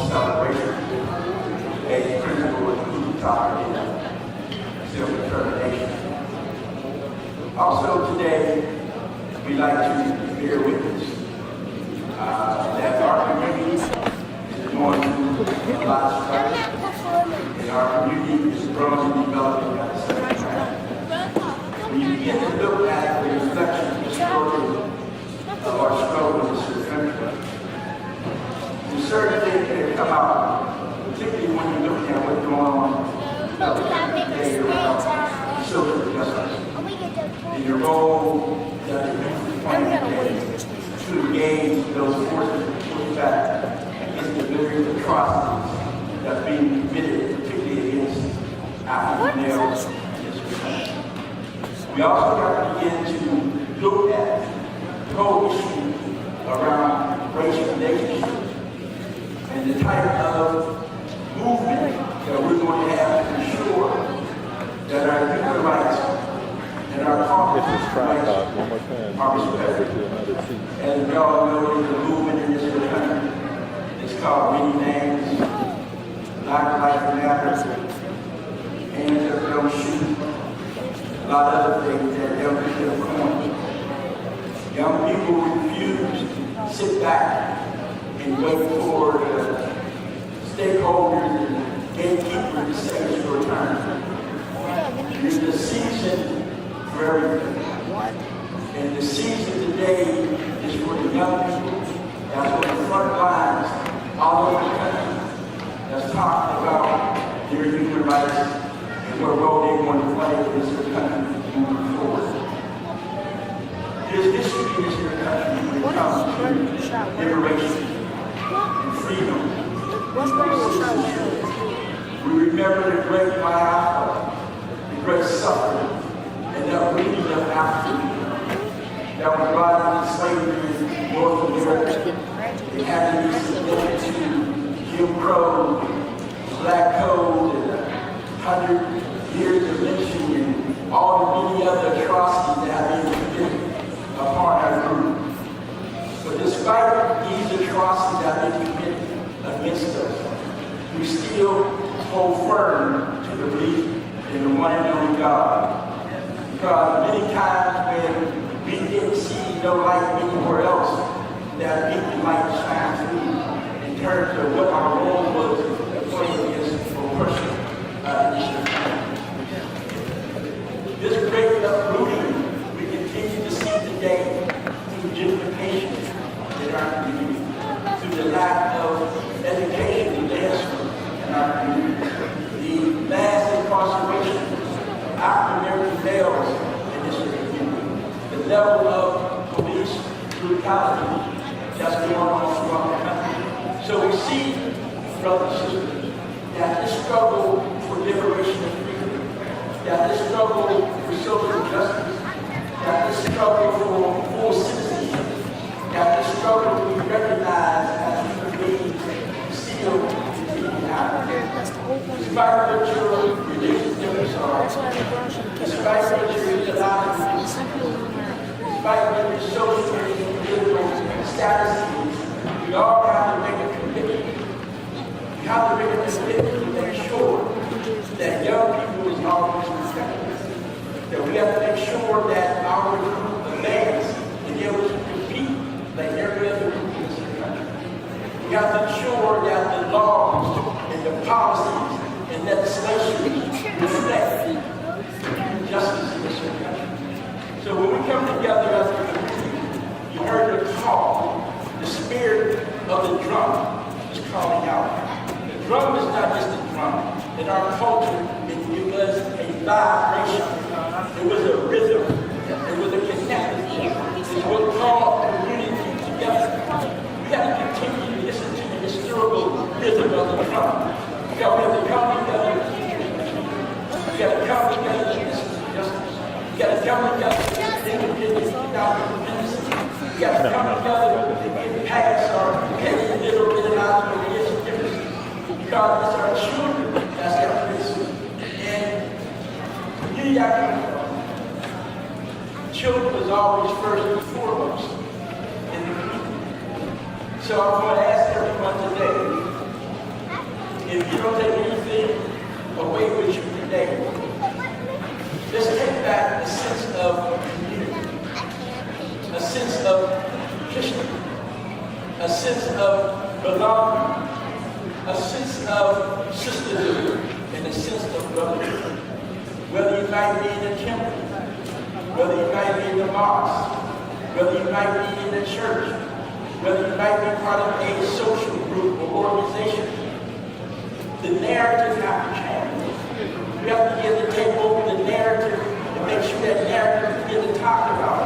celebration, a principle of who tolerance, self-determination. Also today, we like to bear witness that our community is going through a lot of strife, and our community is growing and developing at the same time. When you begin to look at the reflection of the story of our struggle in this country, there's certain things that come out, particularly when you're looking at what's going on today around social justice and your role that the youth is playing to engage those forces to push back against the various atrocities that's being committed, particularly against African males in this country. We also got to begin to look at the whole issue around racial relationships and the type of movement that we're going to have to ensure that our human rights and our property rights are respected. As we all know, there's a movement in this country. It's called many names, Black Lives Matter, Hands Up Don't Shoot, a lot of other things that young people have coined. Young people refuse to sit back and wait for the stakeholders and gatekeepers to say it's your turn. It's the season for everything. And the season today is for the young people that's on the front lines all over the country that's talking about their human rights and what role they want to play in this country moving forward. There's history in this country when it comes to liberation and freedom. We remember the great Kwanzaa, the great suffering, and that reading of Africa that was brought into slavery in North America. It had to be subjected to Jim Crow, Black Code, and 100 years of lynching, and all the many other atrocities that have been committed upon our group. But despite these atrocities that have been committed against us, we still hold firm to the belief in the one and only God. Because many times when we didn't see no light anywhere else, that big light shine through in terms of what our role was to play against oppression in this country. This great uprooting we continue to see today through gentrification in our community, through the lack of education and advancement in our community, the mass incarceration of African American males in this community, the level of police brutality that's going on throughout the country. So we see, brothers and sisters, that this struggle for liberation and freedom, that this struggle for social justice, that this struggle for full citizenship, that this struggle to be recognized as human beings still continues to happen. Despite what your religious differences are, despite what your ideology is, despite what your social and political status is, we all have to make a commitment. We have to make a commitment to make sure that young people is always respected. That we have to make sure that our group advance and be able to compete like every other group in this country. We have to ensure that the laws and the policies and legislation reflect justice in this country. So when we come together as a community, you heard the call, the spirit of the drum is calling out. The drum is not just a drum. In our culture, it was a vibration. It was a rhythm. It was a connectedness. It's what called community together. We have to continue to listen to the historical rhythm of the drum. We have to come together. We got to come together to listen to justice. We got to come together to independence without independence. We got to come together to get past our petty little ideological differences. Because it's our children that's got this. And the community I come from, children is always first and foremost in the community. So I'm going to ask everyone today You don't take anything away with you today. Let's take back a sense of community, a sense of history, a sense of belonging, a sense of sisterhood, and a sense of brotherhood. Whether you might be in a temple, whether you might be in the mosque, whether you might be in the church, whether you might be part of a social group or organization, the narrative has to change. You have to begin to take over the narrative and make sure that narrative begin to talk about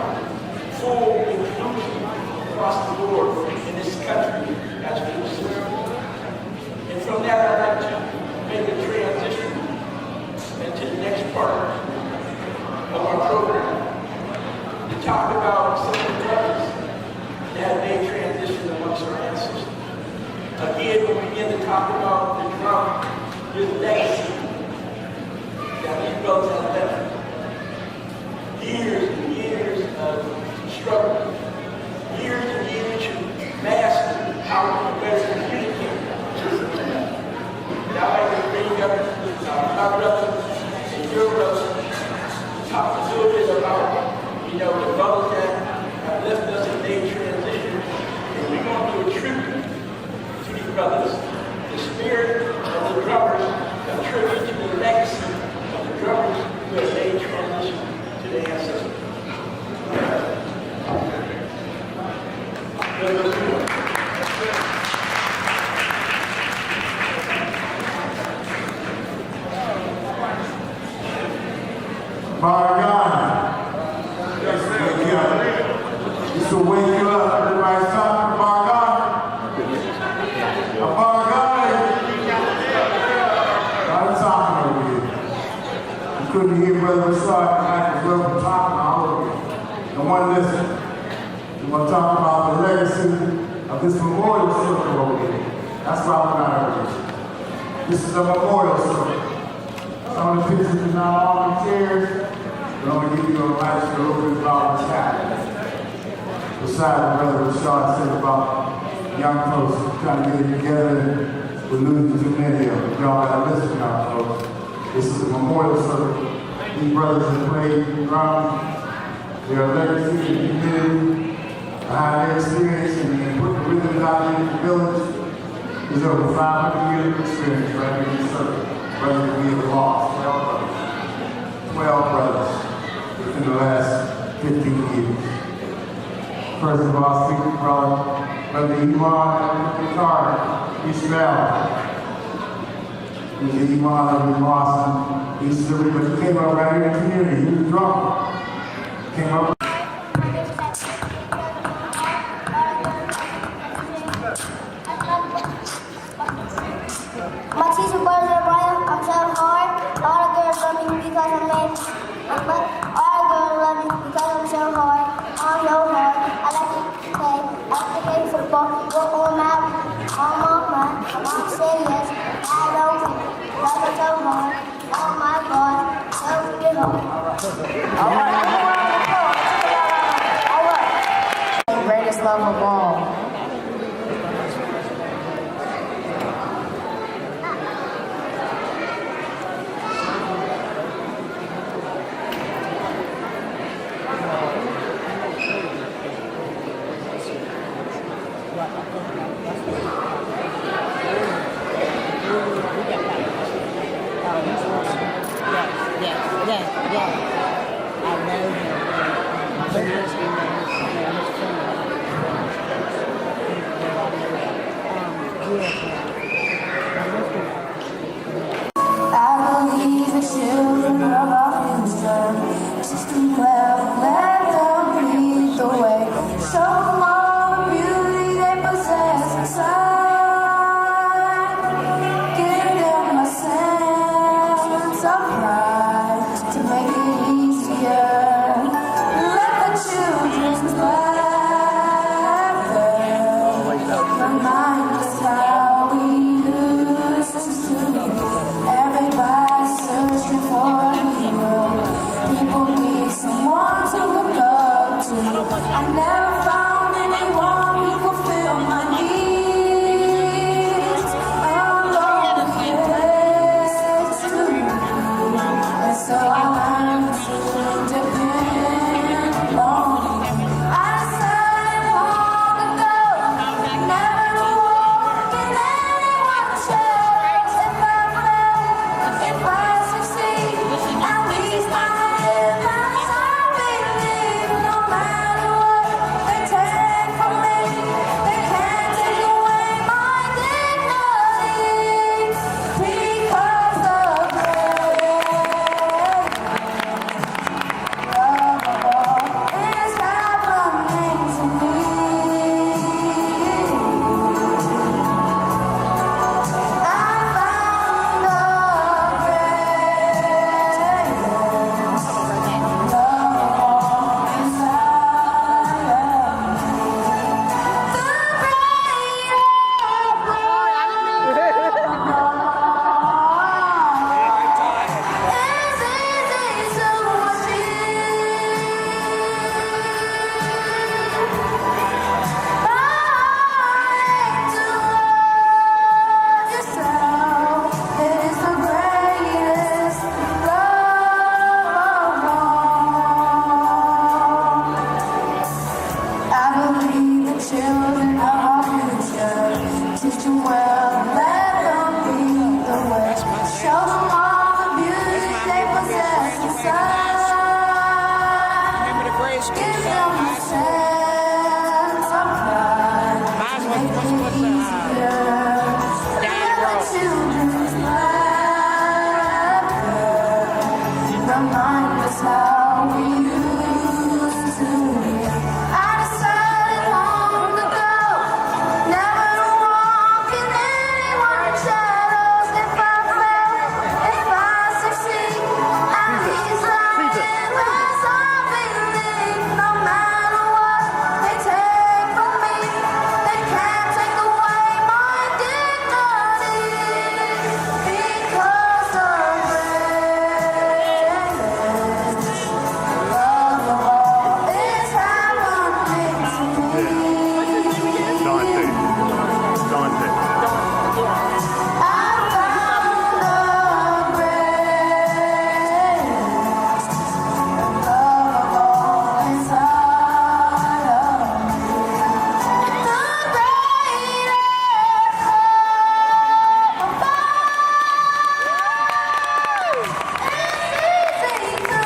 full inclusion across the board in this country as we see. And from that, I'd like to make a transition into the next part of our program to talk about some of the brothers that have made transition amongst our ancestors. Again, when we begin to talk about the drum, this legacy that these brothers have left. Years and years of struggle. Years and years to master how to better communicate. Now I can bring up my brother and your brother to talk a little bit about, the brothers that have left us and made transition. And we're going to do a tribute to these brothers. The spirit of the drummers, a tribute to the legacy of the drummers who have made transition to the ancestors. My God, wake up. This will wake you up. Everybody's talking about God. About God. I'm talking over here. You couldn't hear Brother Assoc tonight as well from talking all over here. I want to listen. We want to talk about the legacy of this memorial circle over here. That's why we're not over here. This is a memorial circle. Some of the pictures are not all in chairs, but I'm going to give you a nice little bit about what's happening. Besides what Brother Rashad said about young folks trying to get it together, we're losing too many of them. Y'all gotta listen, young folks. This is a memorial circle. These brothers have played drums, their legacy and community, behind their experience and put the rhythm out in the village. There's over 500 years of experience right in this circle. Brothers, we have lost 12 brothers within the last 15 years. First of all, speak to Brother Iman Ricard, East Valley. He's the Iman of the Mosque, East Valley, but he came up right here in the community. He was drunk. Came up. My teacher, Brother Brian, I'm trying hard. All the girls love me because I'm late. But all the girls love me because I'm so hard. I'm so hard. I like to play. I like to play football. Go on my mind. My mom said yes. I don't think. Love it so hard. Oh my God. So good. All right. Greatest love of all. Yes. I know children's laughter remind us how we used to be. I decided long ago never to walk in anyone's shadows. If I fail, if I succeed, at least I realize I believe. No matter what they take from me, they can't take away my dignity. Because of greatness, love of all is happening to me. Dante. I found the greatness, love of all inside of me. The greatest love of all. It's easy to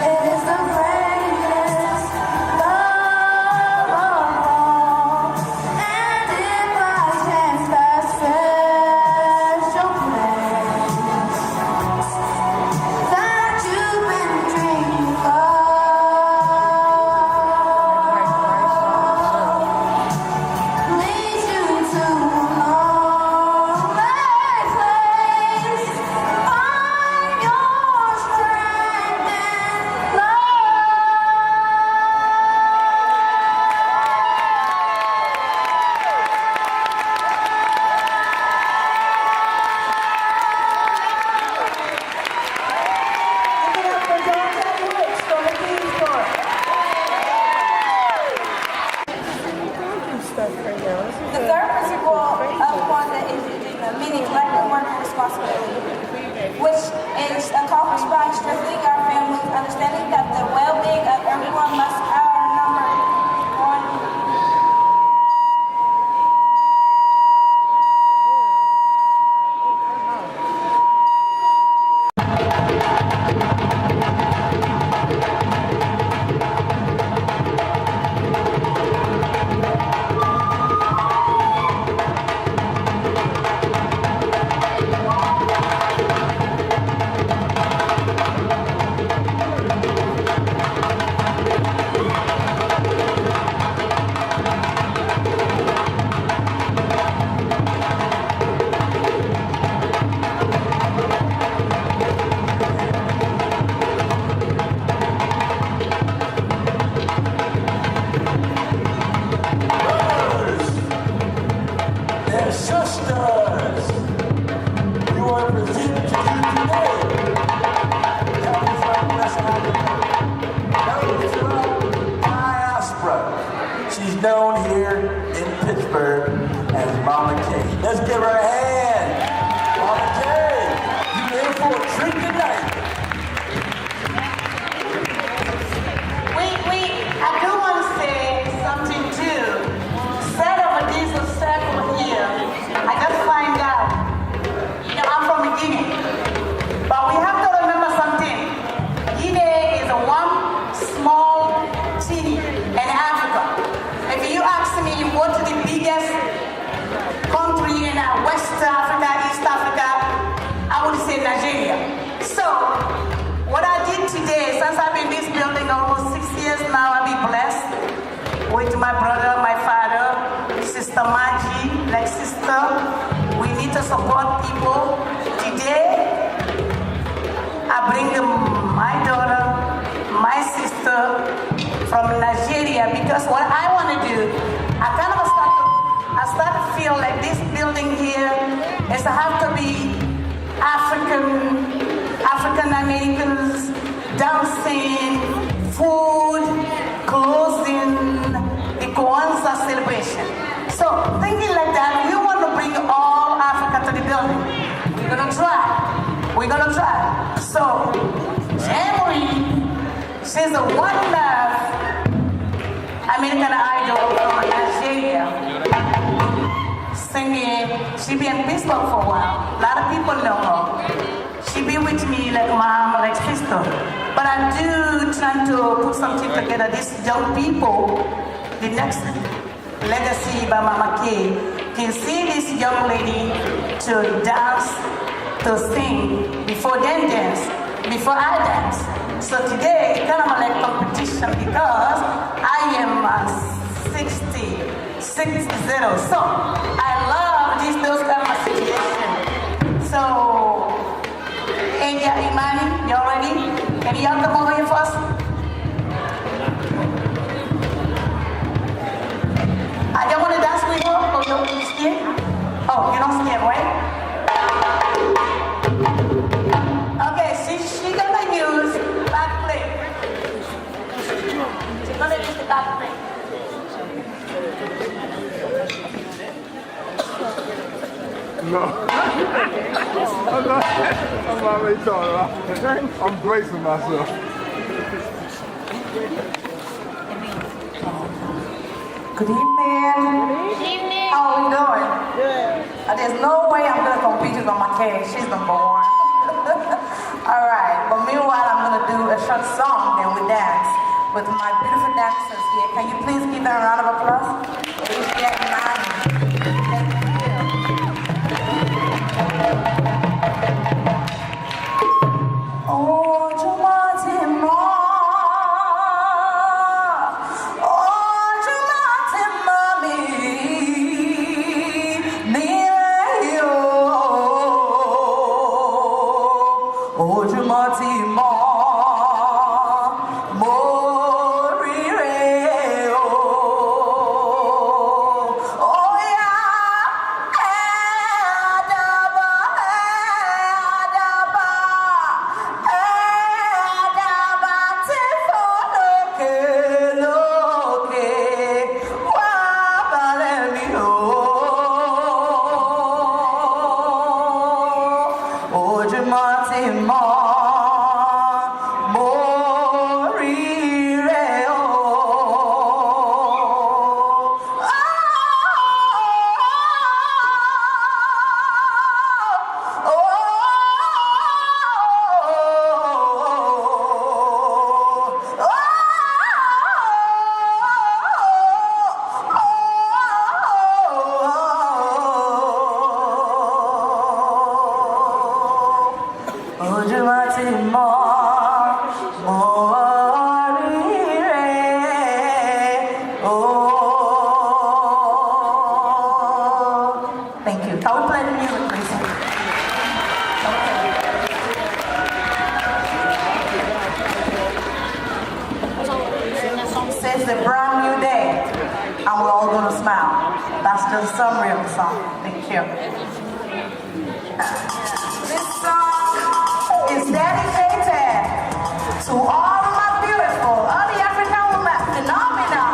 it is the greatest love of all. And if by chance that special place that you've been dreaming of leads you to a lonely place, find your strength in love. The third principle of Kwanzaa is meaning collective work and responsibility, which is accomplished by strengthening our families, understanding that the well-being of everyone must outnumber one. Brothers and sisters, you are presented to you today. That from West Africa. That from diaspora. She's known here in Pittsburgh as Mama K. Let's give her a hand. Mama K, you in for a treat tonight. I do want to say something too. Instead of a diesel circle here, I just find out, I'm from Guinea. But we have to remember something. Guinea is a one small city in Africa. If you ask me what the biggest country in West Africa, East Africa, I would say Nigeria. So, what I did today, since I've been in this building almost 6 years now, I'll be blessed with my brother, my father, Sister Maji, like sister. We need to support people. Today, I bring my daughter, my sister from Nigeria, because what I want to do, I start to feel like this building here is to have to be African Americans, dancing, food, clothing, the Kwanzaa celebration. So thinking like that, we want to bring all Africa to the building. We're gonna try. So Emery, she's a one love American Idol from Nigeria, singing. She been in Pittsburgh for a while. A lot of people know her. She be with me like mom, like sister. But I do try to put something together. These young people, the next legacy by Mama K, can see this young lady to dance, to sing before they dance, before I dance. So today, it's kind of like competition because I am 60. So I love those kind of situations. So, India, Imani, y'all ready? Can y'all come over here first? I don't want to dance with her. Oh, you scared? Oh, you're not scared, right? Okay, she gonna use back plate. She's gonna use the back plate. No. I'm not really talking about. I'm bracing myself. Good evening. Good evening. How are we doing? Good. There's no way I'm gonna compete with Mama K. She's number one. All right. But meanwhile, I'm gonna do a short song, then we dance with my beautiful dancers here. Can you please give them a round of applause? Asia and Nani. Thank you. Oh, Jumati Ma. Oh, Jumati Mami. Neo. Oh, Jumati Ma. Thank you. Can we play the music, please? Says a brand new day, and we're all gonna smile. That's the summary of the song. Thank you. This song is dedicated to all my beautiful, all the African women, phenomenal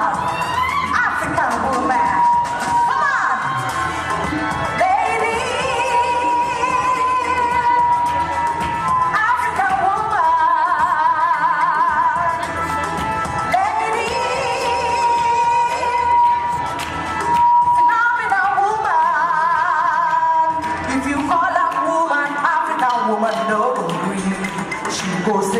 African women. Come on, lady, African woman, lady, phenomenal woman. If you call that woman African woman, no agree. She go say,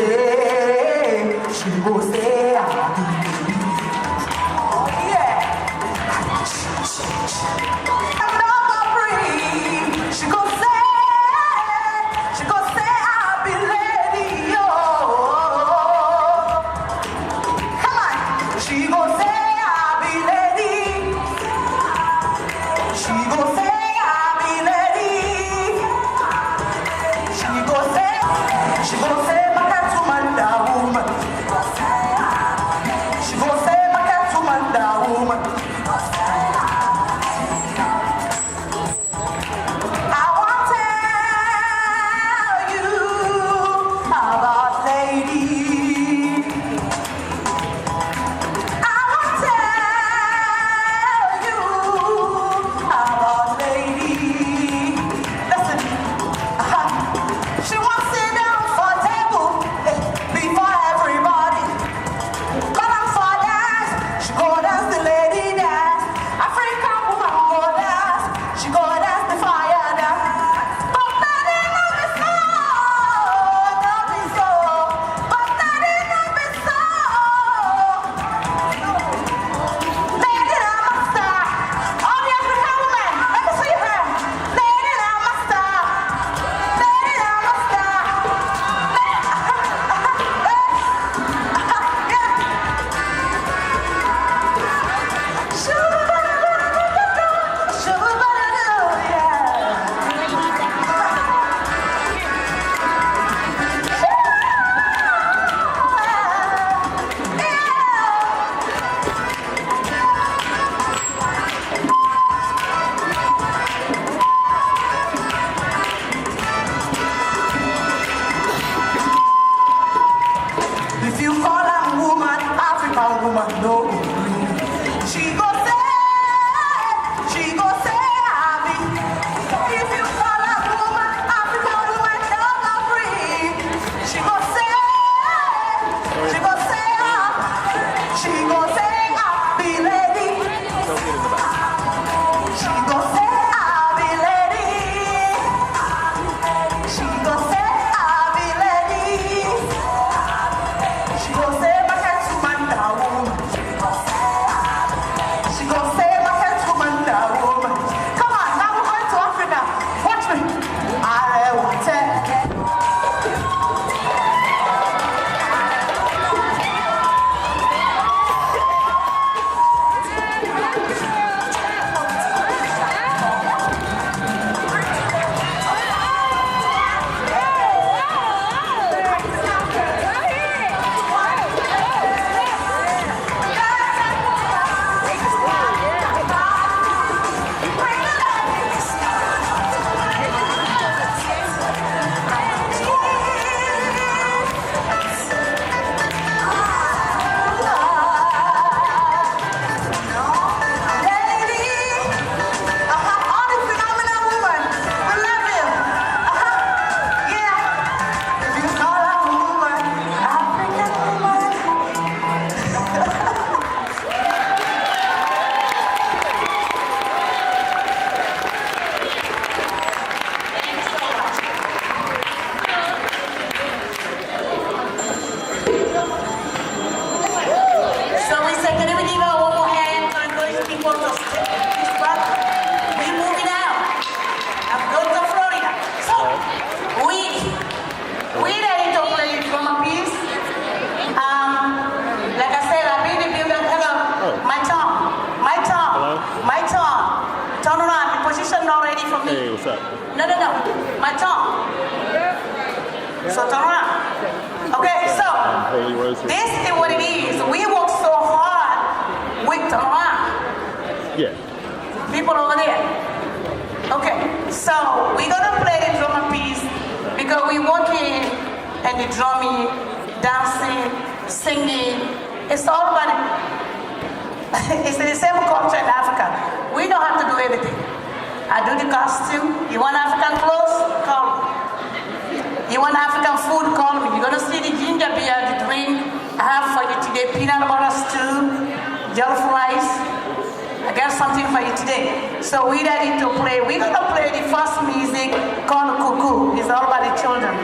oh yeah. I'm not free. She go say, I'll be lady, yo. Come on. She go say, I'll be lady. She go say, I'll be lady. She go say, my cat woman, that woman. So turn around. Okay, so Holy Rosary. this is what it is. We work so hard, we turn around. Yeah. People over there. Okay, so we're gonna play the drummer piece because we working and the drumming, dancing, singing. It's all about it. It's the same culture in Africa. We don't have to do everything. I do the costume. You want African clothes? Call me. You want African food? Call me. You're gonna see the ginger beer, the drink I have for you today, peanut butter stew, jollof rice. I got something for you today. So we ready to play. We're gonna play the first music called Cuckoo. It's all about the children.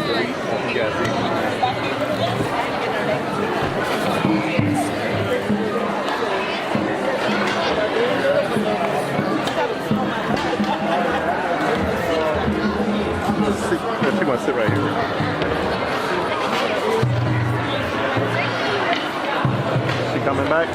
You guys see. She wants to sit right here. She coming back?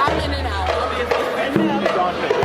I'm in and out.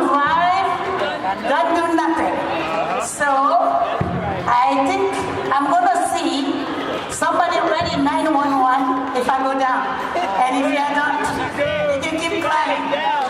drive, don't do nothing. So I think I'm gonna see somebody ready 911 if I go down. And if you don't, you can keep climbing.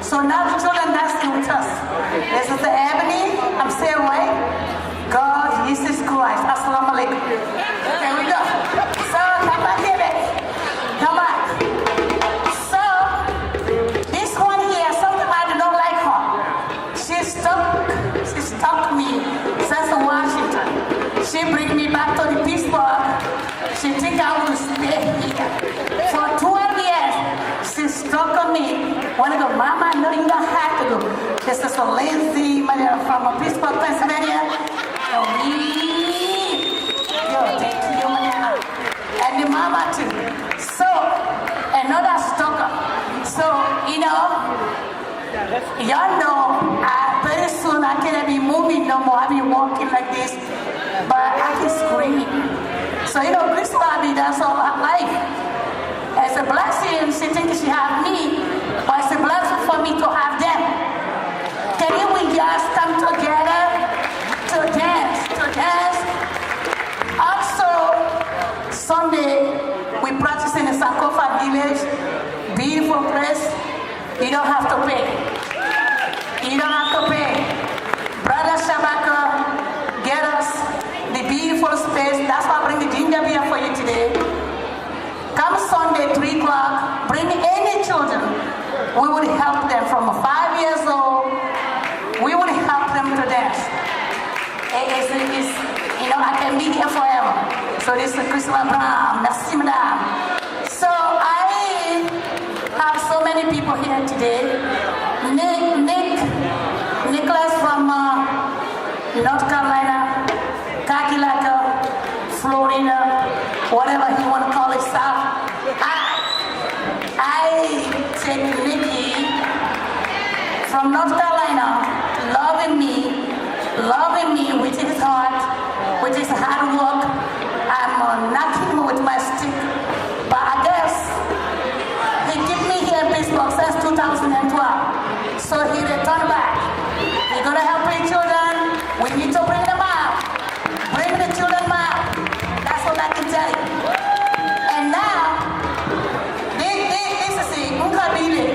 So now the children dancing with us. This is the Ebony. I'm saying right. God, Jesus Christ. Assalamu alaikum. Here we go. So come back here, baby. Come back. Want to go, Mama? No, you don't have to go. This is a lazy man from Pittsburgh, Pennsylvania. Yo, take your money out. And the mama too. So, another stalker. So, y'all know, very soon I can't be moving no more. I'll be walking like this, but I can scream. So, Chris Bobby, that's all her life. It's a blessing, she thinks she have me, but it's a blessing for me to have them. Can we just come together to dance? Also, Sunday, we practice in the Sankofa village, beautiful place. You don't have to pay. Brother Shabaka, get us the beautiful space. That's why I bring the ginger beer for you today. Come Sunday, 3 o'clock, bring any children. We would help them from 5 years old. We would help them to dance. I can be here forever. So this is Christopher Brown. Merci, madame. So I have so many people here today. Nicholas from North Carolina, Kakalaka, Florida, whatever he want to call himself. I take Nikki from North Carolina, loving me with his heart, with his hard work. I'm knocking him with my stick, but I guess he kept me here in Pittsburgh since 2012, so he returned back. He's gonna help the children. We need to bring them out. Bring the children out. That's what I can tell you. And now, this is it. Unkabile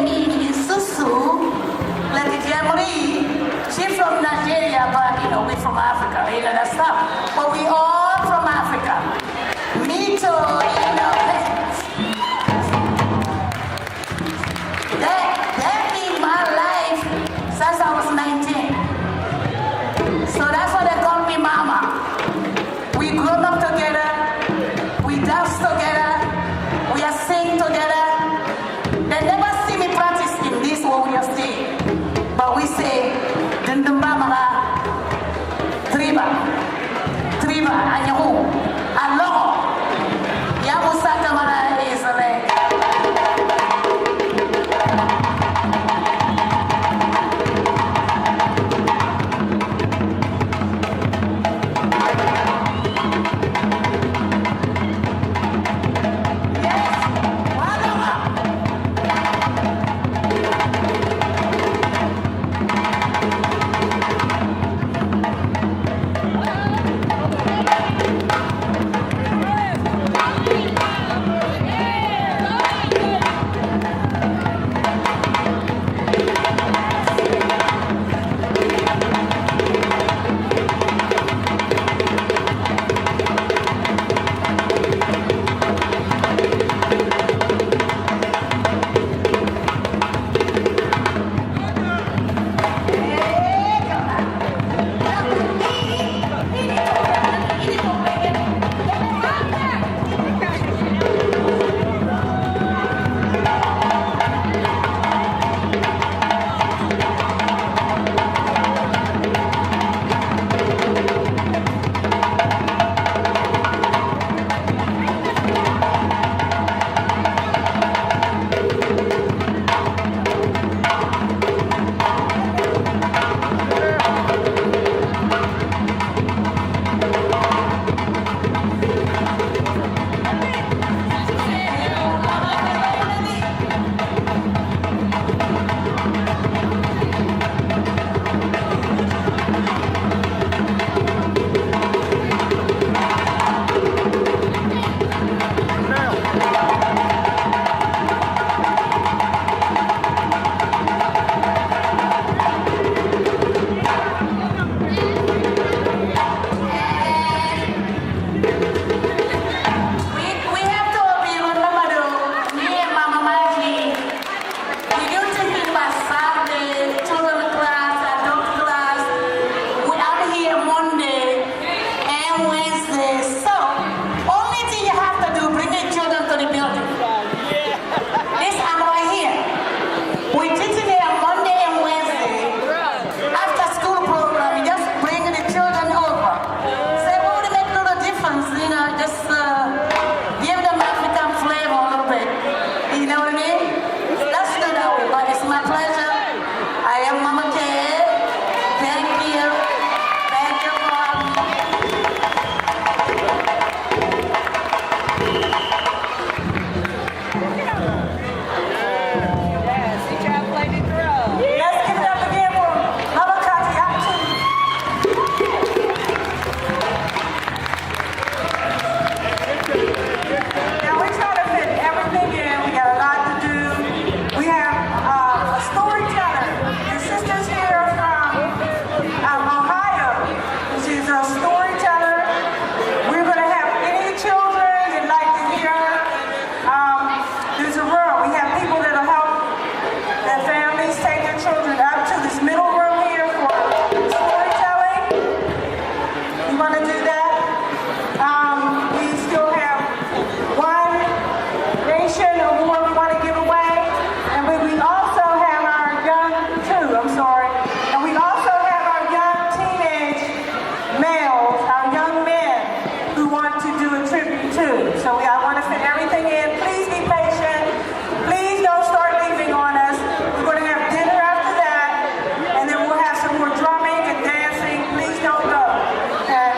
means susu, like the Jamori. She's from Nigeria, but we're from Africa, that stuff. But we all from Africa. Me too, Nation Award we want to give away. And we also have our and we also have our young teenage males, our young men who want to do a tribute too. So I want to fit everything in. Please be patient. Please don't start leaving on us. We're going to have dinner after that, and then we'll have some more drumming and dancing. Please don't go. Okay?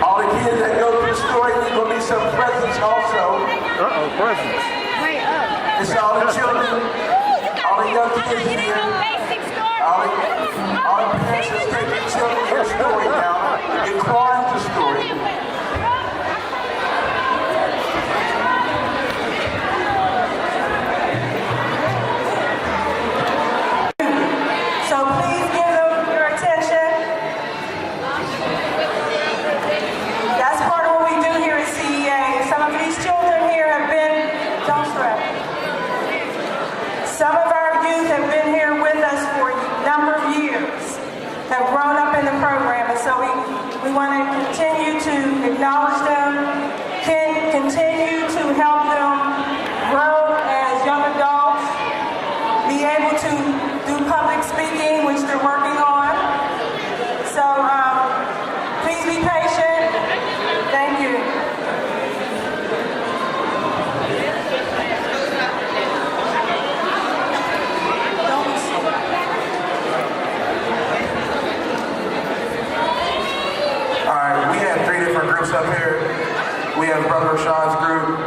All the kids that go to the store, there's going to be some presents also. Presents. It's all the children, all the young kids here. All the parents that's taking children to the story now. You're crying to story. So please give them your attention. That's part of what we do here at CEA. Some of these children here have been, don't stress. Some of our youth have been here with us for a number of years, have grown up in the program, and so we want to continue to acknowledge them, continue to help them grow as young adults, be able to do public speaking, which they're working on. So please be patient. Thank you. All right, we have 3 different groups up here. We have Brother Rashad's group,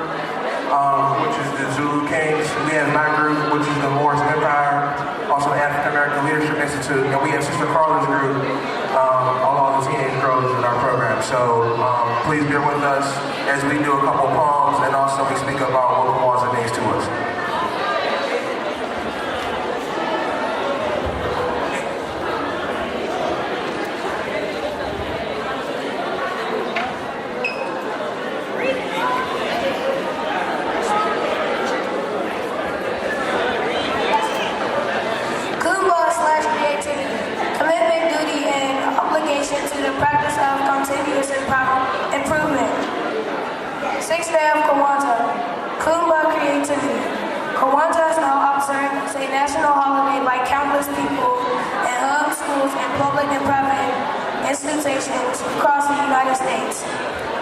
which is the Zulu Kings. We have my group, which is the Moorish Empire, also the African American Leadership Institute, and we have Sister Carla's group, all the teenage girls in our program. So please bear with us as we do a couple poems, and also we speak about what Kwanzaa means to us. To the practice of continuous improvement. 6th day of Kwanzaa, Kumba creativity. Kwanzaa is now observed as a national holiday by countless people in homes, schools, and public and private institutions across the United States.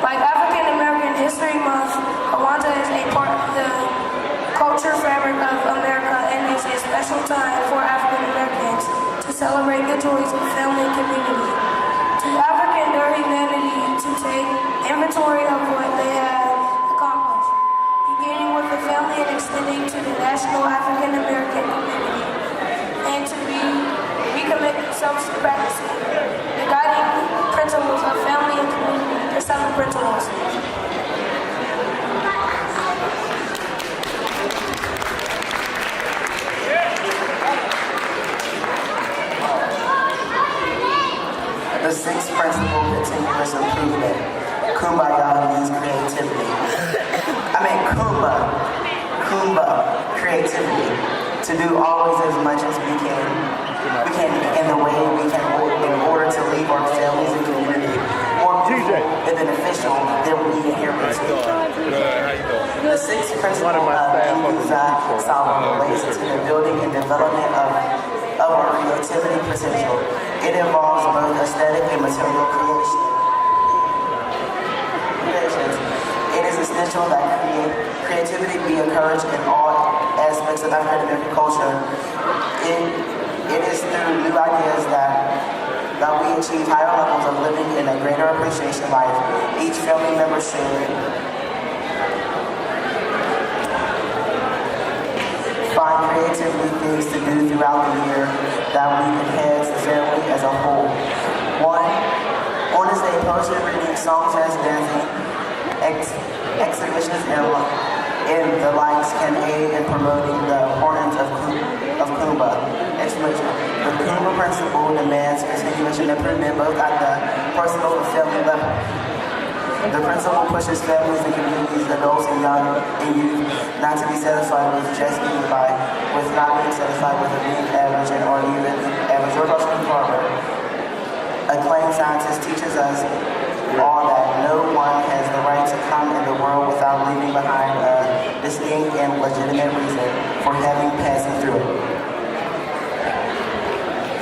Like African American History Month, Kwanzaa is a part of the culture fabric of America and is a special time for African Americans to celebrate the joys of family and community. To African their humanity to take inventory of what they have accomplished, beginning with the family and extending to the national African American community, and to recommit themselves to practicing the guiding principles of family and community, the 7 principles. The 6th principle, continuous improvement. Kumbaya means creativity. Kumba, creativity. To do always as much as we can. The sixth principle of Kwanzaa relates to the building and development of our creativity potential. It involves both aesthetic and material creations. It is essential that creativity be encouraged in all aspects of African American culture. It is through new ideas that we achieve higher levels of living and a greater appreciation of life. Each family member should find creatively things to do throughout the year that we enhance the family as a whole. On this day, poetry reading, song tests, dancing, exhibitions, and the likes can aid in promoting the importance of Kumba. Explanation. The Kumba principle demands continuation improvement both at the personal and family level. The principle pushes families and communities, adults and youth, not to be satisfied with just being by, with not being satisfied with being average or even average. George Washington Carver, acclaimed scientist, teaches us all that no one has the right to come in the world without leaving behind a distinct and legitimate reason for having passing through it.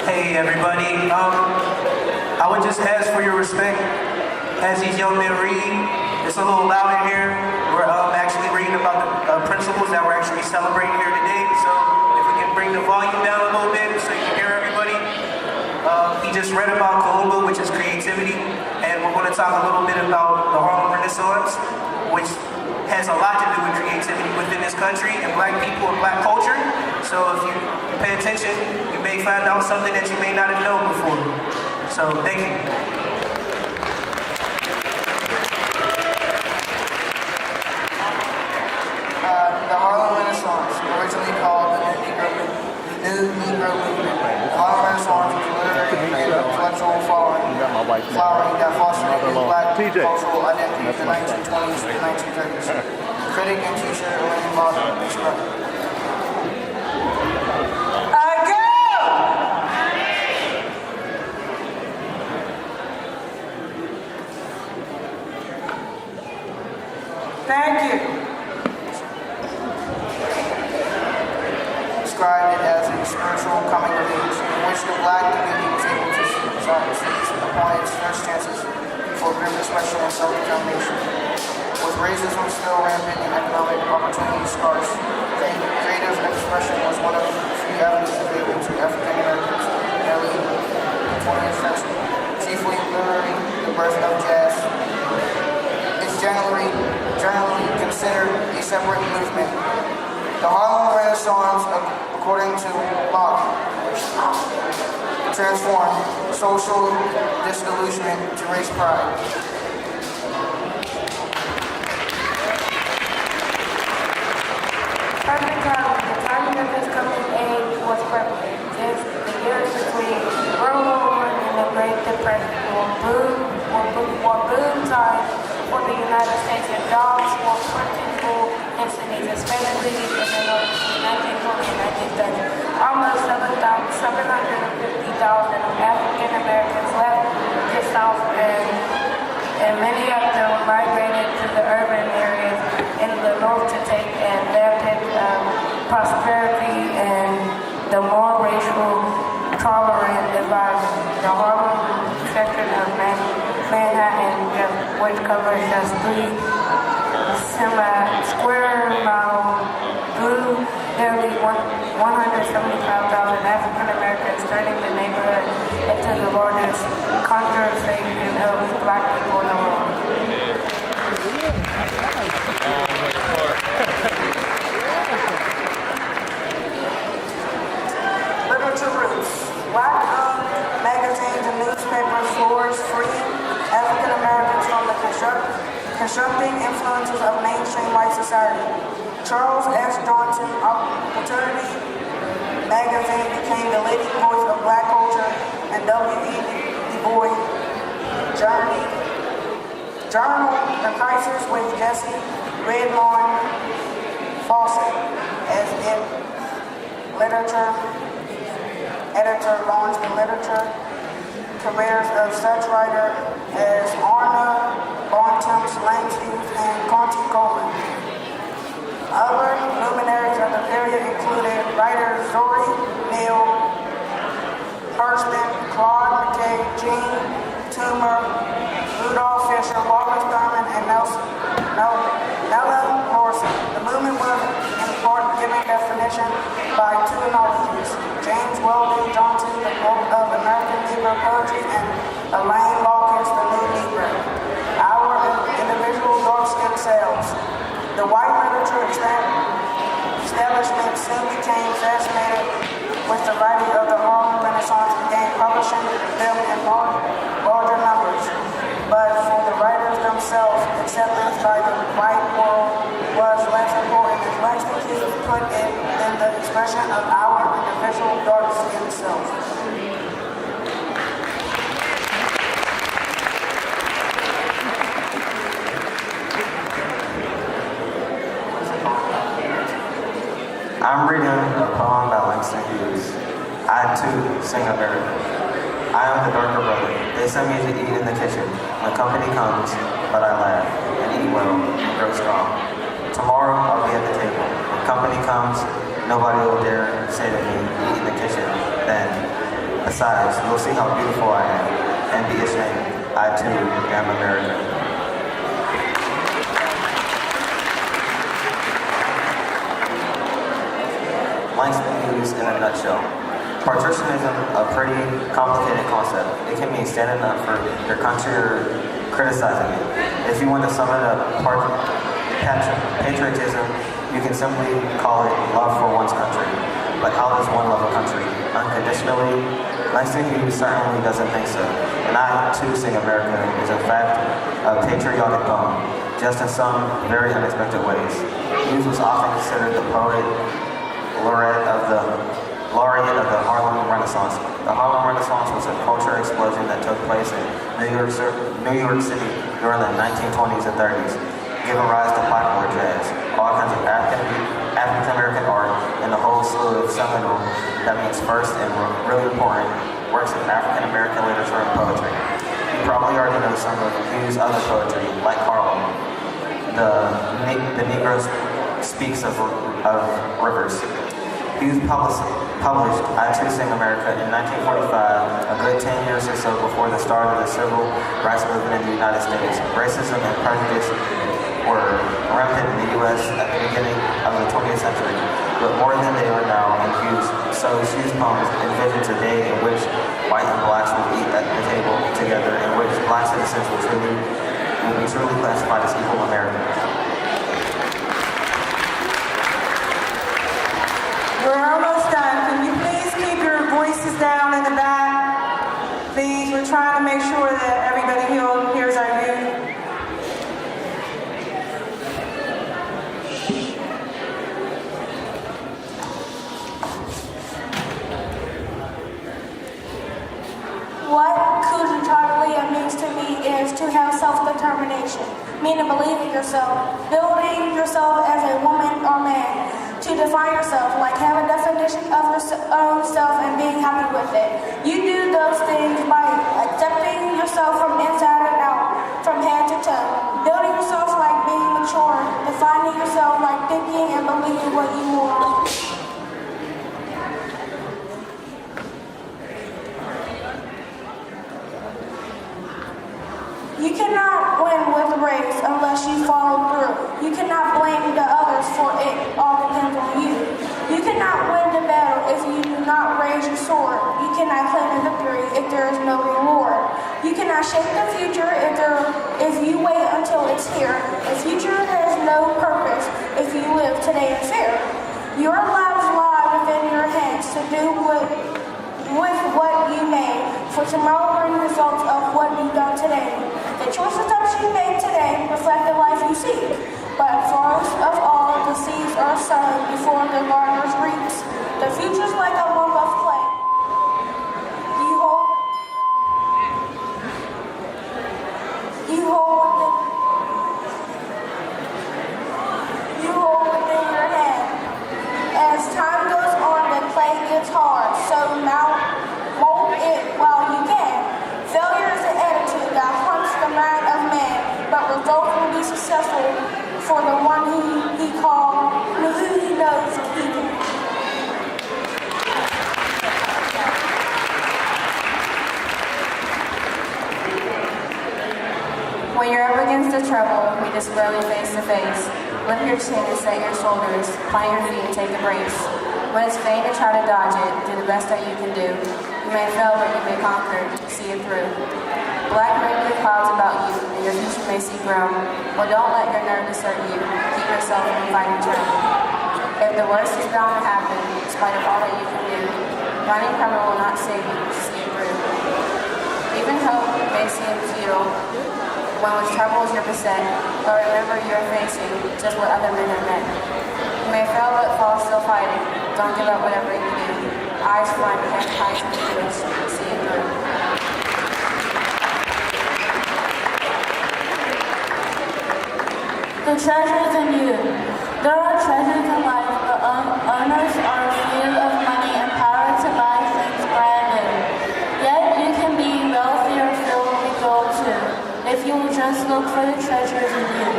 Hey everybody, I would just ask for your respect as these young men read. It's a little loud in here. We're actually reading about the principles that we're actually celebrating here today. So if we can bring the volume down a little bit so you can hear everybody. He just read about Kumba, which is creativity, and we're going to talk a little bit about the Harlem Renaissance, which has a lot to do with creativity within this country and black people and black culture. So if you pay attention, you may find out something that you may not have known before. So thank you. The Harlem Renaissance, originally called the New Negro Movement. The Harlem Renaissance was a literary and intellectual flowering that fostered new black cultural identity in the 1920s and 1930s. Critic and teacher Lynn Boston described. Thank you. Described it as a spiritual coming of age in which the black community was able to seize upon its first chances for group expression and self-determination. With racism still rampant and economic opportunities scarce, creative expression was one of the few avenues available to African Americans in the early 20th century. Chiefly literary, the birth of jazz is generally considered a separate movement. The Harlem Renaissance, according to Locke, transformed social disillusionment to race pride. Perfect timing. The timing of this coming age was perfect. Since the years between World War I and the Great Depression were boom times for the United States, and jobs were plentiful in cities, especially in the 1920s and 1930s. Almost 750,000 African Americans left the South, and many of them migrated to the urban areas in the North to take advantage of prosperity and the more racial tolerant environment. The Harlem section of Manhattan, which covers just 3 square miles, grew nearly 175,000 African Americans, turning the neighborhood into the largest concentration of black people in the world. Literature roots. Black-owned magazines and newspapers flourished, freeing African Americans from the constructing influences of mainstream white society. Charles S. Johnson Opportunity magazine became the leading voice of black culture, and W.E. Du Bois Journal The Crisis with Jesse Redmond Fawcett as its literature editor launched the literature careers of such writers as Arna Bontemps, Langston, and Conti Coleman. Other luminaries of the period included writers Zori Neale Hurston, Claude McKay, Jean Toomer, Rudolph Fisher, Wallace Thurman, and Nella Morrison. The movement was in part given definition by two analogies, James Weldon Johnson, the book of American Negro poetry, and Elaine Lawkins, the New Negro. Our individual dark-skinned selves. The white literature establishment soon became fascinated with the writing of the Harlem Renaissance, began publishing them in larger numbers. But for the writers themselves, acceptance by the white world was less important, as Langston Hughes put it in the expression of our individual dark-skinned selves. I'm reading a poem by Langston Hughes. I too sing America. I am the darker brother. They send me to eat in the kitchen. When company comes, but I laugh and eat well and grow strong. Tomorrow I'll be at the table. When company comes, nobody will dare say to me, eat in the kitchen. Then, besides, you'll see how beautiful I am and be ashamed. I too am America. Langston Hughes in a nutshell. Patriotism, a pretty complicated concept. It can mean standing up for your country or criticizing it. If you want to sum it up, patriotism, you can simply call it love for one's country. But how does one love a country? Unconditionally? Langston Hughes certainly doesn't think so. And I Too Sing America is in fact a patriotic poem, just in some very unexpected ways. Hughes was often considered the poet laureate of the Harlem Renaissance. The Harlem Renaissance was a culture explosion that took place in New York City during the 1920s and 30s, giving rise to popular jazz, all kinds of African-American art, and a whole slew of seminal, that means first and really important, works of African-American literature and poetry. You probably already know some of Hughes' other poetry, like Harlem. The Negro Speaks of Rivers. Hughes published I Too Sing America in 1945, a good 10 years or so before the start of the civil rights movement in the United States. Racism and prejudice were rampant in the U.S. at the beginning of the 20th century, but more than they are now in Hughes. So Hughes' poems envisions a day in which white and blacks will eat at the table together, in which black citizens will be truly classified as equal Americans. We're almost done. Can you please keep your voices down in the back? Please, we're trying to make sure that everybody hears our youth. What Kwanzaa means to me is to have self-determination, meaning believing yourself, building yourself as a woman or man, to define yourself, like have a definition of your own self and being happy with it. You do those things by accepting yourself from inside and out, from head to toe. Building yourself like being mature, defining yourself like thinking and believing what you want. You cannot win with the race unless you follow through. You cannot blame the others for it. All depends on you. You cannot win the battle if you do not raise your sword. You cannot claim the victory if there is no reward. You cannot shape the future if you wait until it's here. The future has no purpose if you live today in fear. Your lives lie within your hands to do with what you made. For tomorrow brings results of what you've done today. The choices that you make today reflect the life you seek. But first of all, the seeds are sown before the gardener reaps. The future's like a lump of clay. You hold within your hand. As time goes on, the clay gets hard, so mold it while you can. Failure is an attitude that haunts the mind of man, but results will be successful for the one he called trouble, meet us squarely face to face. Lift your chin and set your shoulders. Plant your feet and take a brace. When it's vain to try to dodge it, do the best that you can do. You may fail, but you may conquer. See it through. Black may be the clouds about you, and your future may see grown. Well, don't let your nerve desert you. Keep yourself from fighting turn. If the worst is bound to happen, in spite of all that you can do, running from it will not save you. See it through. Even hope may seem futile when with troubles you're beset, but remember you are facing just what other men have met. You may fail, but fall still fighting. Don't give up whatever you do. Eyes front, head tight to the finish. See it through. The treasures in you. There are treasures in life, but owners are few of money and power to buy things brand new. Yet you can be wealthy or filled with gold too, if you will just look for the treasures in you.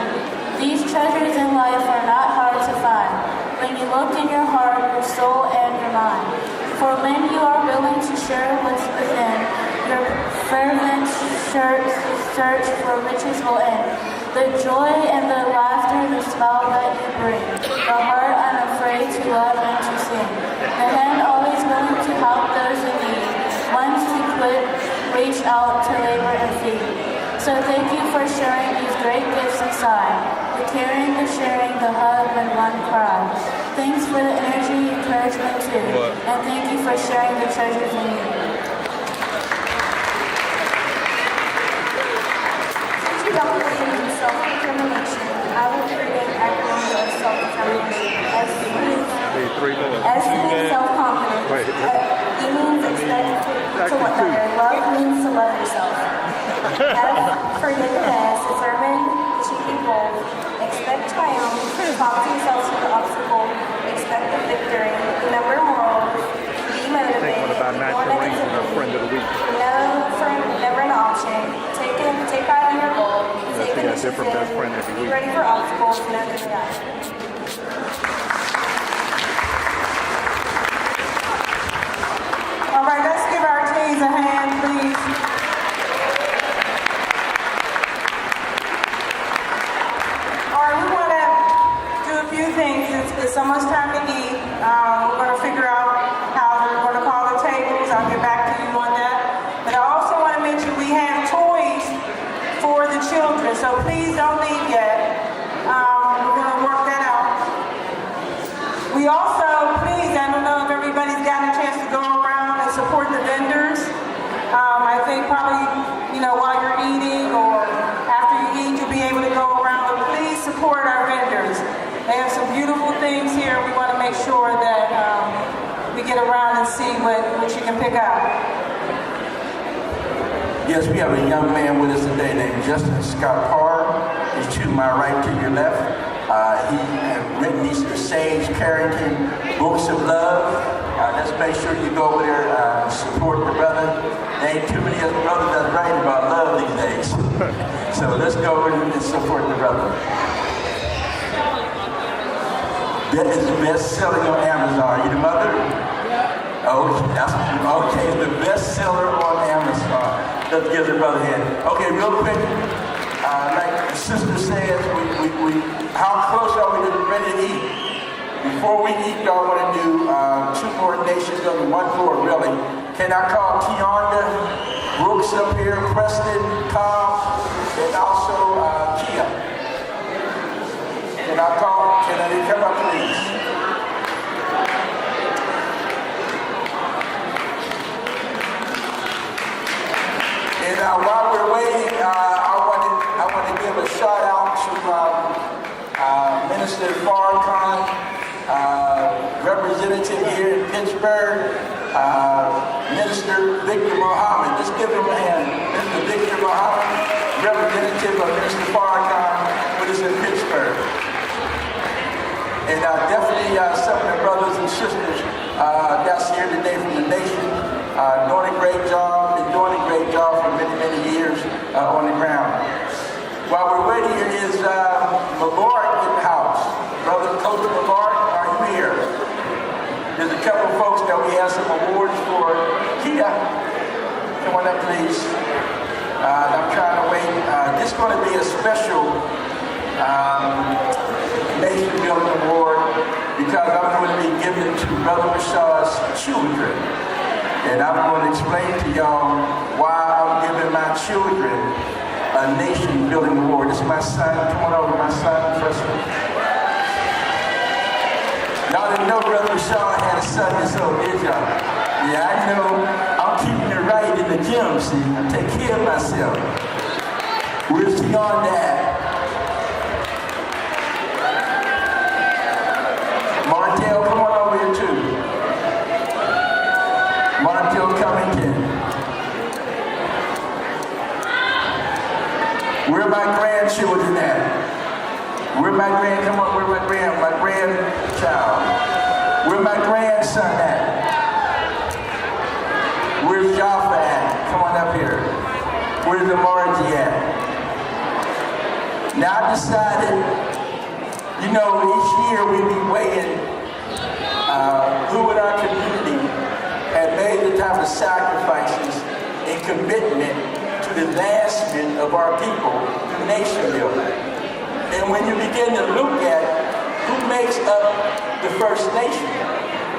These treasures in life are not hard to find when you look in your heart, your soul, and your mind. For when you are willing to share what's within, your fervent search for riches will end. The joy and the laughter, the smile that you bring, the heart unafraid to love and to sing, the hand always willing to help those in need, ones who could reach out to labor and feed. So thank you for sharing these great gifts inside, the caring, the sharing, the hug when one cries. Thanks for the energy, encouragement too, and thank you for sharing the treasures in you. Since you don't believe in self-determination, I will create an acronym of self-determination. S means self-confidence. E means expect to look better. Love means to love yourself. F for independence, determined, achieving goals. Expect triumph, talk to yourself through the obstacle. Expect the victory. Remember morals. Be motivated. About natural reason, our friend of the week. No for never an option. Take pride in your goal. Take a different best friend every Be week. ready for obstacles. No giving up. All right, let's give our teams a hand, please. All right, we want to do a few things. It's almost time to eat. We're going to figure out how we're going to call the tables. I'll get back to you on that. But I also want to mention we have toys for the children, so please don't leave yet. We're going to work that out. We also, please, I don't know if everybody's gotten a chance to go around and support the vendors. I think probably, while you're eating or after you eat, you'll be able to go around, but please support our vendors. They have some beautiful things here. We want to make sure that we get around and see what you can pick out. Yes, we have a young man with us today named Justin Scott Parr. He's to my right, to your left. He has written these Sage Carrington books of love. Let's make sure you go over there and support the brother. There ain't too many other brothers that's writing about love these days. So let's go over and support the brother. That is best-selling on Amazon. You the mother? Yeah. Okay, the best-seller on Amazon. Let's give the brother a hand. Okay, real quick. Like the sister says, how close are we to ready to eat? Before we eat, y'all want to do 2 more nations on the 1 floor, really. Can I call Tianda Brooks up here, Preston, Tom, and also Kia? Can they come up, please? And while we're waiting, I want to give a shout out to Minister Farrakhan, representative here in Pittsburgh, Minister Victor Muhammad. Let's give him a hand. Mr. Victor Muhammad, representative of Minister Farrakhan, with us in Pittsburgh. And definitely some of the brothers and sisters that's here today from the nation, doing a great job, been doing a great job for many, many years on the ground. While we're waiting, here is Mubarak in the house. Brother Coach Mubarak, are you here? There's a couple of folks that we have some awards for. Kia, come on up, please. I'm trying to wait. This is going to be a special Nation Building Award because I'm going to be giving to Brother Rashad's children. And I'm going to explain to y'all why I'm giving my children a Nation Building Award. This is my son. Come on over, my son, President. Y'all didn't know Brother Rashad had a son this old, did y'all? Yeah, I know. I'm keeping it right in the gym, see. I take care of myself. Where's he on that? Martel, come on over here too. Martel Covington. Where are my grandchildren at? Where my grandchild? Where my grandson at? Where's Jaffa at? Come on up here. Where's the Margie at? Now I decided, you know, each year we be weighing who in our community had made the type of sacrifices and commitment to the advancement of our people through nation building. And when you begin to look at who makes up the First Nation,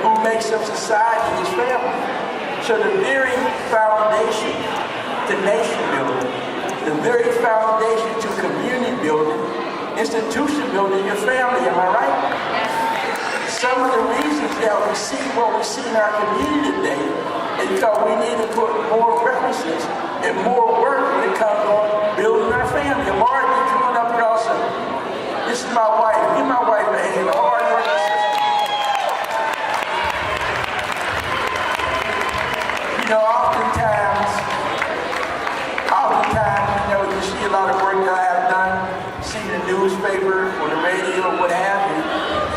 who makes up society and its family, so the very foundation to nation building, the very foundation to community building, institution building, your family, am I right? Some of the reasons that we see what we see in our community today is because we need to put more references and more work when it comes on building our family. Margie, come on up here also. This is my wife. Give my wife a hand. Hard working sister. You know, oftentimes, you know, you see a lot of work that I have done, see the newspaper or the radio or what have you,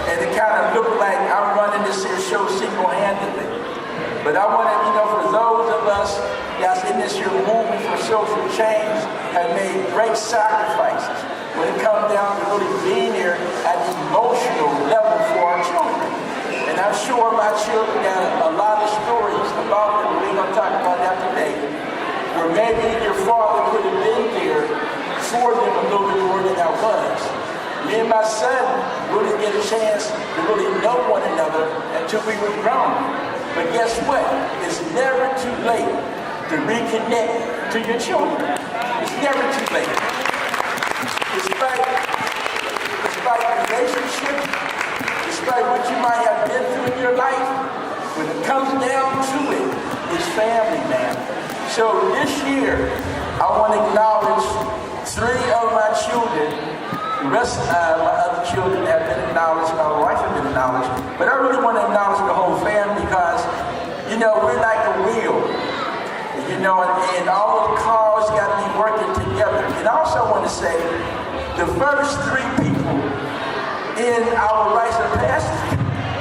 and it kind of look like I'm running this here show single-handedly. But I want to, you know, for those of us that's in this here movement for social change have made great sacrifices when it comes down to really being here at the emotional level for our children. And I'm sure my children got a lot of stories about them. We're going to talk about that today. Where maybe your father could have been there for them a little bit more than I was. Me and my son really get a chance to really know one another until we were grown. But guess what? It's never too late to reconnect to your children. It's never too late. Despite relationships, despite what you might have been through in your life, when it comes down to it, it's family, man. So this year, I want to acknowledge 3 of my children. The rest of my other children have been acknowledged, my wife has been acknowledged. But I really want to acknowledge the whole family because, you know, we're like a wheel. You know, and all the cars got to be working together. And I also want to say, the first 3 people in our Rites of Passage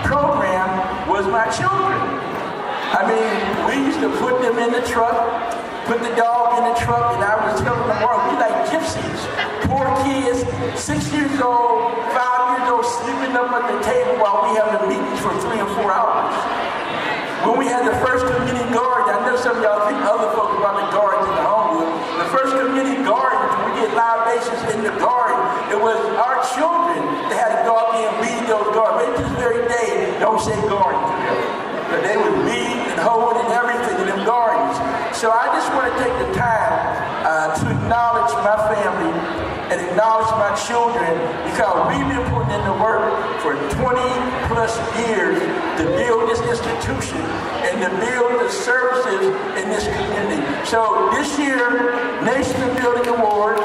program was my children. I mean, we used to put them in the truck, put the dog in the truck, and I was telling them, we like gypsies. Poor kids, 6 years old, 5 years old, sleeping up at the table while we have the meetings for 3 or 4 hours. When we had the first community garden, I know some of y'all think other folks about the gardens in the homewood. The first community garden, we get libations in the garden. It was our children that had to go out there and weed those gardens. Maybe to this very day, don't say garden to them. But they would weed and hoe and everything in them gardens. So I just want to take the time to acknowledge my family and acknowledge my children because we've been putting in the work for 20+ years to build this institution and to build the services in this community. So this year, Nation Building Award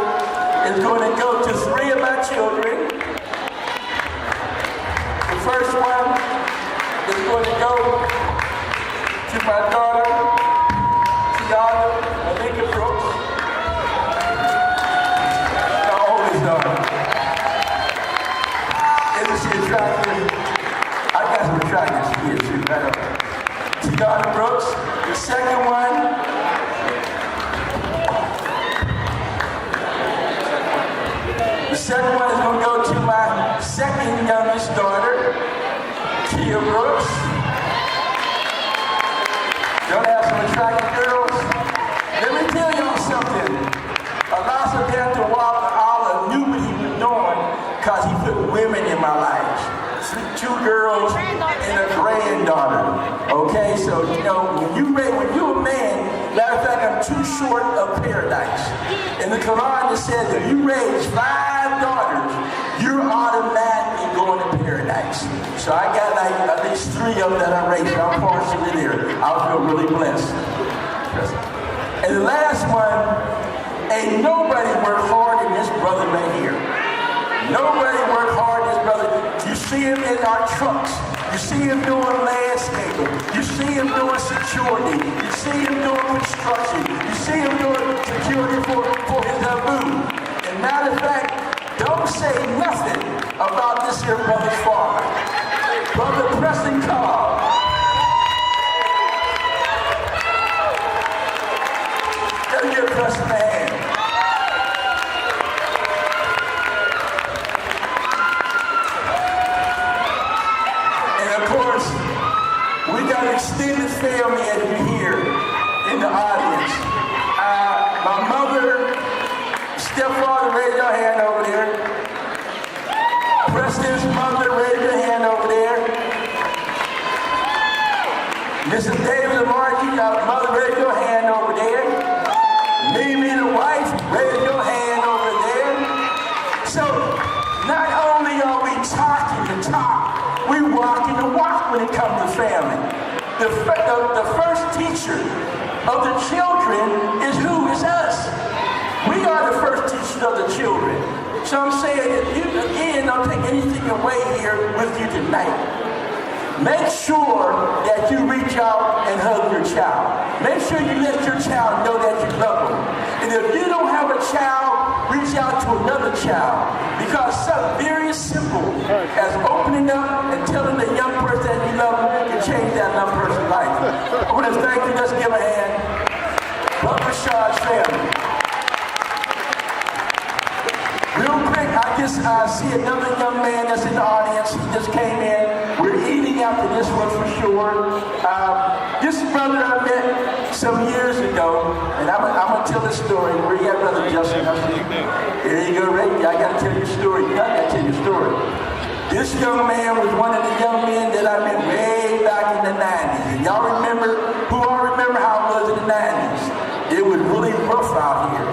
is going to go to 3 of my children. The first one is going to go to my daughter, Tiana Malika Brooks, my oldest daughter. Isn't she attractive? I got some attractive kids too, right? Tiana Brooks. The second one is going to go to my second youngest daughter, Kia Brooks. Don't have some attractive girls? Let me tell y'all something. when you're a man, matter of fact, I'm too short of paradise. In the Quran it says if you raise 5 daughters, you're automatically going to paradise. So I got like at least 3 of them that I raised. I'm partially there. I feel really blessed. And the last one, ain't nobody worked hard than this brother right here. Nobody worked hard than this brother. You see him in our trucks. You see him doing landscaping. You see him doing security. You see him doing construction. You see him doing security for his booth. And matter of fact, don't say nothing about this here brother's father. Brother Preston Cobb. Let me give Preston a hand. Extended family as you hear in the audience. My mother, stepfather, raise your hand over there. Preston's mother, raise your hand over there. Mrs. David Margie, our mother, raise your hand over there. Mimi, the wife, raise your hand over there. So, not only are we talking the talk, we're walking the walk when it comes to family. The first teacher of the children is who? Is us. We are the first teachers of the children. So I'm saying that you, again, don't take anything away here with you tonight. Make sure that you reach out and hug your child. Make sure you let your child know that you love them. And if you don't have a child, reach out to another child. Because something very simple as opening up and telling the young person that you love them can change that young person's life. I want to thank you. Let's give a hand. Brother Rashad's family. Real quick, I see another young man that's in the audience. He just came in. We're eating after this one for sure. This brother I met some years ago, and I'm going to tell this story. Where you at, Brother Justin? Here you go, Ray. I got to tell you a story. I got to tell you a story. This young man was one of the young men that I met way back in the 90s. And y'all remember, who all remember how it was in the 90s? It was really rough out here.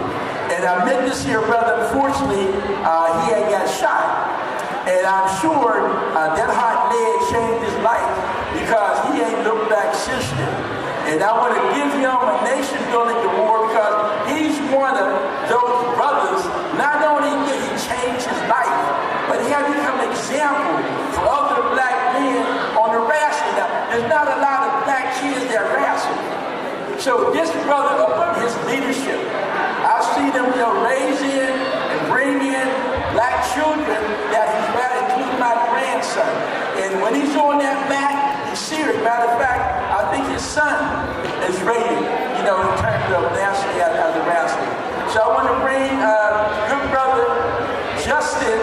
And I met this here brother, unfortunately, he had got shot. And I'm sure that hot lead changed his life because he ain't looked back since then. And I want to give him a nation building award because he's one of those brothers. Not only did he change his life, but he had become an example for other black men on the wrestling. Now, there's not a lot of black kids that wrestle. So this brother, up his leadership, I've seen him raise in and bring in black children that he's got, including my grandson. And when he's on that mat, he's serious. Matter of fact, I think his son is rated, in terms of nationally as a wrestler. So I want to bring good brother Justin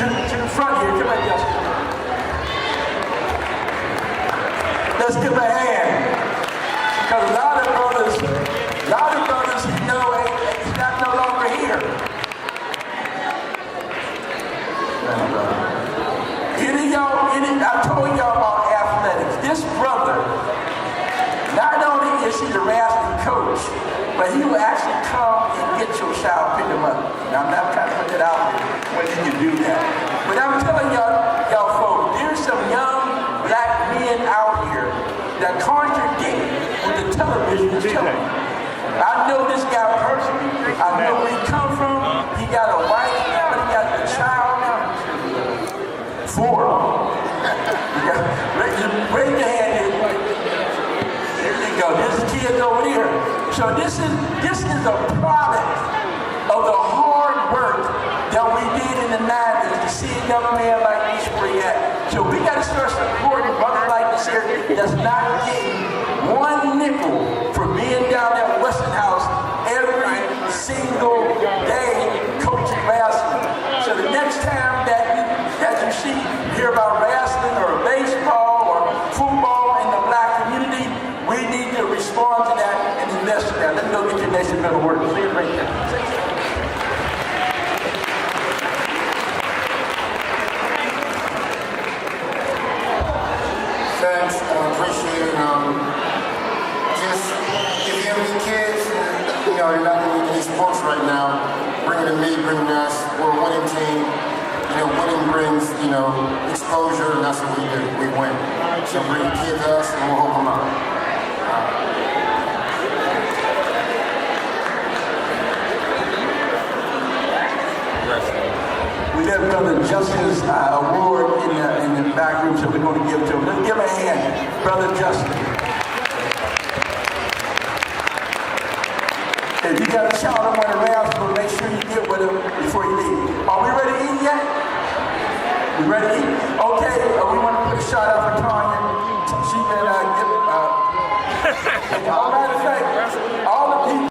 to the front here. Come on, Justin. Let's give him a hand. Because a lot of brothers, he's not no longer here. I told y'all about athletics. This brother, not only is he the wrestling coach, but he will actually come and get your child, pick him up. Now, I'm not trying to put it out there when he can do that. But I'm telling y'all folks, there's some young black men out here that contradict what the television is telling me. I know this guy personally. I know where he come from. He got a wife now. He got a child now. 4. Raise your hand here. There you go. There's kids over here. So this is a product of the hard work that we did in the 90s to see a young man like this where he at. So we got to start supporting brothers like this here that's not getting one nickel for being down at Westinghouse every single day coaching wrestling. So the next time that you hear about wrestling or baseball or football in the black community, we need to respond to that and invest in that. Let me go get your next better word. See it right there. Thanks, I appreciate it. right now, bringing the meat, bringing us. We're a winning team. You know, winning brings, you know, exposure, and that's what we do. We win. So bring the kids to us, and we'll help them out. We have Brother Justin's award in the back room, so we're going to give it to him. Let's give him a hand, Brother Justin. If you got a child on one of the rounds, so make sure you get with him before you leave. Are we ready to eat yet? We ready to eat? Okay, we want to put a shot out for Tanya. She can get, all right,